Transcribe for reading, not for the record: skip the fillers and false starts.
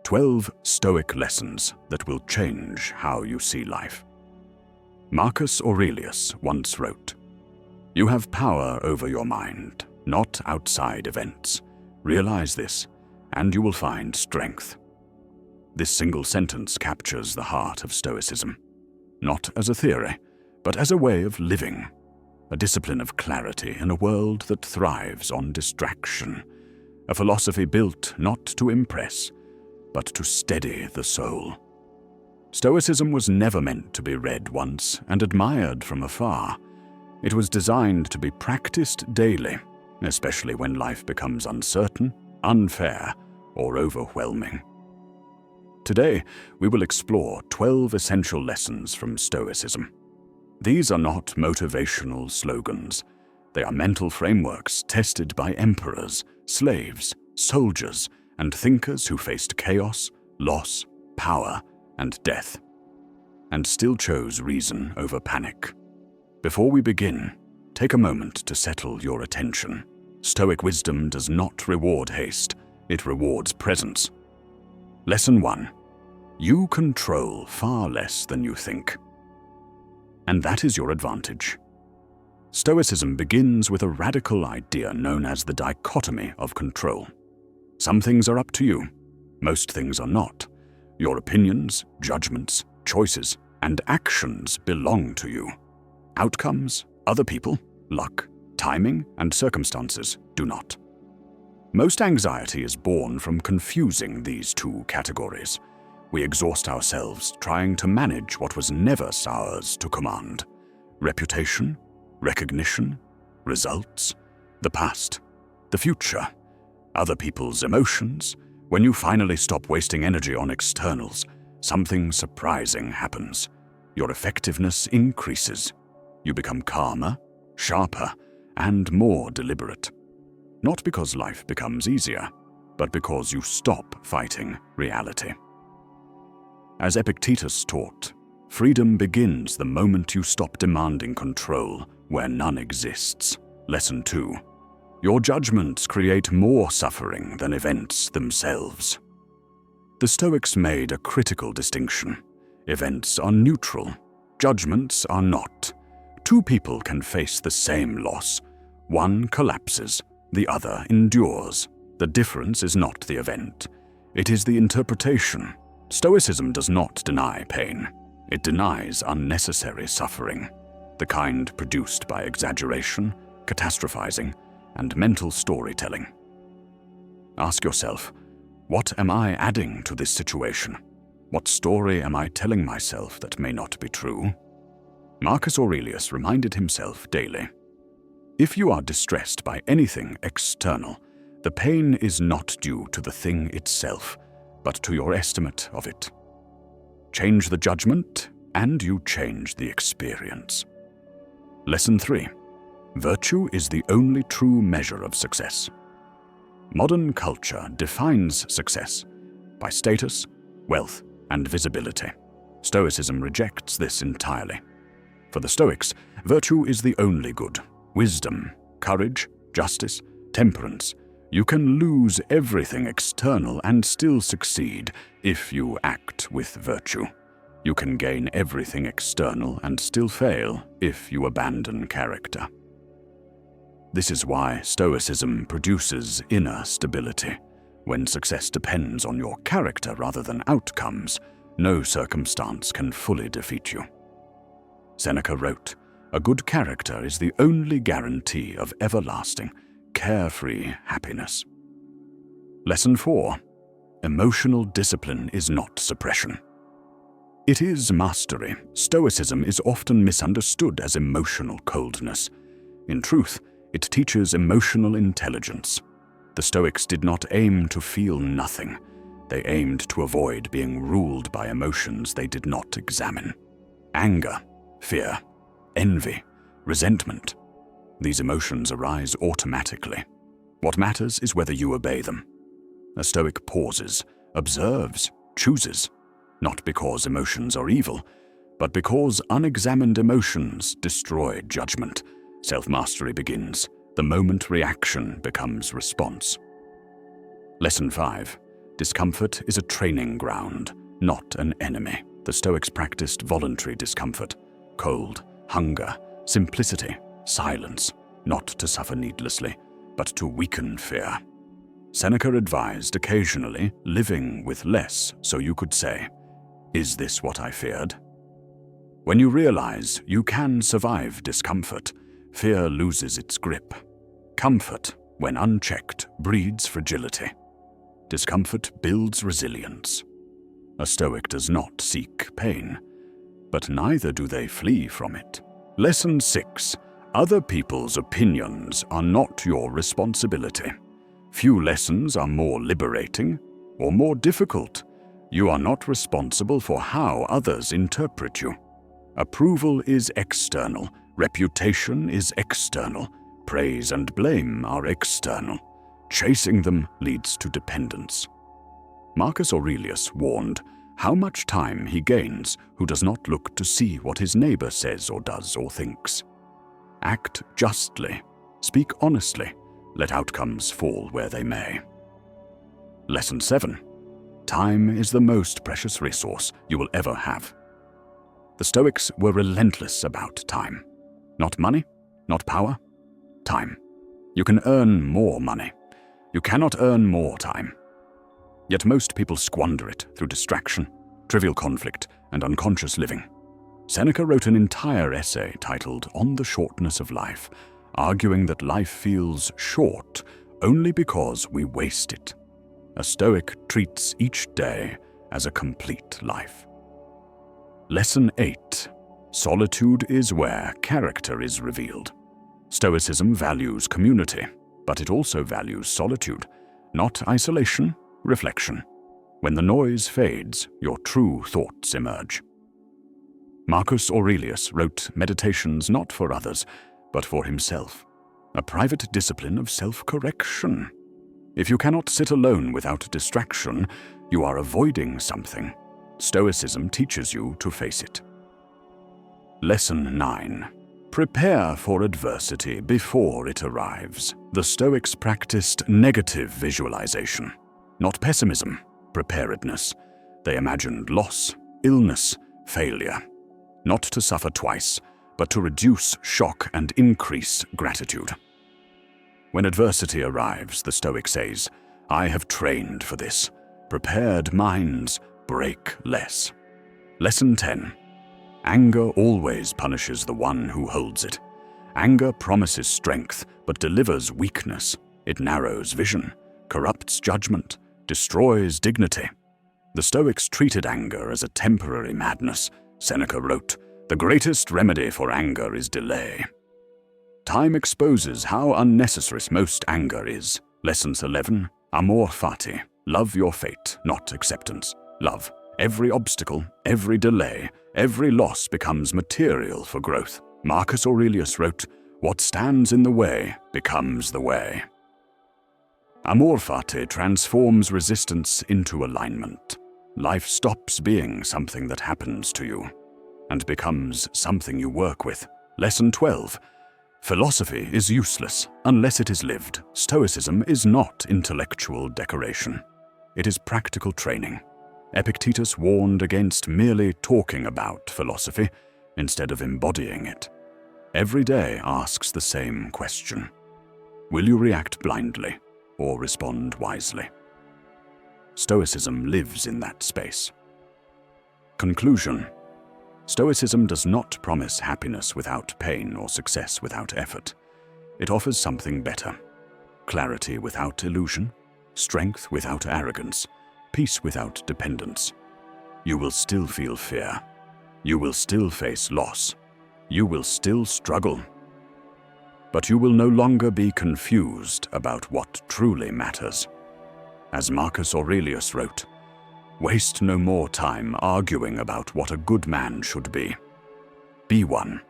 12 Stoic lessons that will change how you see life. Marcus Aurelius once wrote, "You have power over your mind, not outside events. Realize this, and you will find strength." This single sentence captures the heart of Stoicism, not as a theory, but as a way of living, a discipline of clarity in a world that thrives on distraction, a philosophy built not to impress, but to steady the soul. Stoicism was never meant to be read once and admired from afar. It was designed to be practiced daily, especially when life becomes uncertain, unfair, or overwhelming. Today, we will explore 12 essential lessons from Stoicism. These are not motivational slogans. They are mental frameworks tested by emperors, slaves, soldiers, and thinkers who faced chaos, loss, power, and death, and still chose reason over panic. Before we begin, take a moment to settle your attention. Stoic wisdom does not reward haste, it rewards presence. Lesson 1. You control far less than you think. And that is your advantage. Stoicism begins with a radical idea known as the dichotomy of control. Some things are up to you, most things are not. Your opinions, judgments, choices, and actions belong to you. Outcomes, other people, luck, timing, and circumstances do not. Most anxiety is born from confusing these two categories. We exhaust ourselves trying to manage what was never ours to command. Reputation, recognition, results, the past, the future, other people's emotions. When you finally stop wasting energy on externals, something surprising happens. Your effectiveness increases. You become calmer, sharper, and more deliberate. Not because life becomes easier, but because you stop fighting reality. As Epictetus taught, freedom begins the moment you stop demanding control where none exists. Lesson 2. Your judgments create more suffering than events themselves. The Stoics made a critical distinction. Events are neutral, judgments are not. Two people can face the same loss. One collapses, the other endures. The difference is not the event, it is the interpretation. Stoicism does not deny pain. It denies unnecessary suffering, the kind produced by exaggeration, catastrophizing, and mental storytelling. Ask yourself, what am I adding to this situation? What story am I telling myself that may not be true? Marcus Aurelius reminded himself daily, if you are distressed by anything external, the pain is not due to the thing itself, but to your estimate of it. Change the judgment, and you change the experience. Lesson 3. Virtue is the only true measure of success. Modern culture defines success by status, wealth, and visibility. Stoicism rejects this entirely. For the Stoics, virtue is the only good. Wisdom, courage, justice, temperance. You can lose everything external and still succeed if you act with virtue. You can gain everything external and still fail if you abandon character. This is why Stoicism produces inner stability. When success depends on your character rather than outcomes, no circumstance can fully defeat you. Seneca wrote, "A good character is the only guarantee of everlasting, carefree happiness." Lesson 4. Emotional discipline is not suppression. It is mastery. Stoicism is often misunderstood as emotional coldness. In truth, it teaches emotional intelligence. The Stoics did not aim to feel nothing. They aimed to avoid being ruled by emotions they did not examine. Anger, fear, envy, resentment. These emotions arise automatically. What matters is whether you obey them. A Stoic pauses, observes, chooses, not because emotions are evil, but because unexamined emotions destroy judgment. Self-mastery begins the moment reaction becomes response. Lesson 5. Discomfort is a training ground, not an enemy. The Stoics practiced voluntary discomfort, cold, hunger, simplicity, silence, not to suffer needlessly, but to weaken fear. Seneca advised occasionally living with less so you could say, "Is this what I feared?" When you realize you can survive discomfort, fear loses its grip. Comfort, when unchecked, breeds fragility. Discomfort builds resilience. A Stoic does not seek pain, but neither do they flee from it. Lesson 6. Other people's opinions are not your responsibility. Few lessons are more liberating or more difficult. You are not responsible for how others interpret you. Approval is external, reputation is external, praise and blame are external. Chasing them leads to dependence. Marcus Aurelius warned how much time he gains who does not look to see what his neighbor says or does or thinks. Act justly, speak honestly, let outcomes fall where they may. Lesson 7. Time is the most precious resource you will ever have. The Stoics were relentless about time. Not money, not power, time. You can earn more money. You cannot earn more time. Yet most people squander it through distraction, trivial conflict, and unconscious living. Seneca wrote an entire essay titled On the Shortness of Life, arguing that life feels short only because we waste it. A Stoic treats each day as a complete life. Lesson 8. Solitude is where character is revealed. Stoicism values community, but it also values solitude, not isolation, reflection. When the noise fades, your true thoughts emerge. Marcus Aurelius wrote meditations not for others, but for himself, a private discipline of self-correction. If you cannot sit alone without distraction, you are avoiding something. Stoicism teaches you to face it. Lesson 9. Prepare for adversity before it arrives. The Stoics practiced negative visualization, not pessimism, preparedness. They imagined loss, illness, failure, not to suffer twice, but to reduce shock and increase gratitude. When adversity arrives, the Stoic says, "I have trained for this. Prepared minds break less." Lesson 10. Anger always punishes the one who holds it. Anger promises strength, but delivers weakness. It narrows vision, corrupts judgment, destroys dignity. The Stoics treated anger as a temporary madness. Seneca wrote, "The greatest remedy for anger is delay." Time exposes how unnecessary most anger is. Lessons 11. Amor Fati. Love your fate, not acceptance. Love. Every obstacle, every delay, every loss becomes material for growth. Marcus Aurelius wrote, "What stands in the way becomes the way." Amor Fati transforms resistance into alignment. Life stops being something that happens to you and becomes something you work with. Lesson 12. Philosophy is useless unless it is lived. Stoicism is not intellectual decoration. It is practical training. Epictetus warned against merely talking about philosophy instead of embodying it. Every day asks the same question. Will you react blindly or respond wisely? Stoicism lives in that space. Conclusion. Stoicism does not promise happiness without pain or success without effort. It offers something better. Clarity without illusion, strength without arrogance, peace without dependence. You will still feel fear. You will still face loss. You will still struggle. But you will no longer be confused about what truly matters. As Marcus Aurelius wrote, "Waste no more time arguing about what a good man should be. Be one."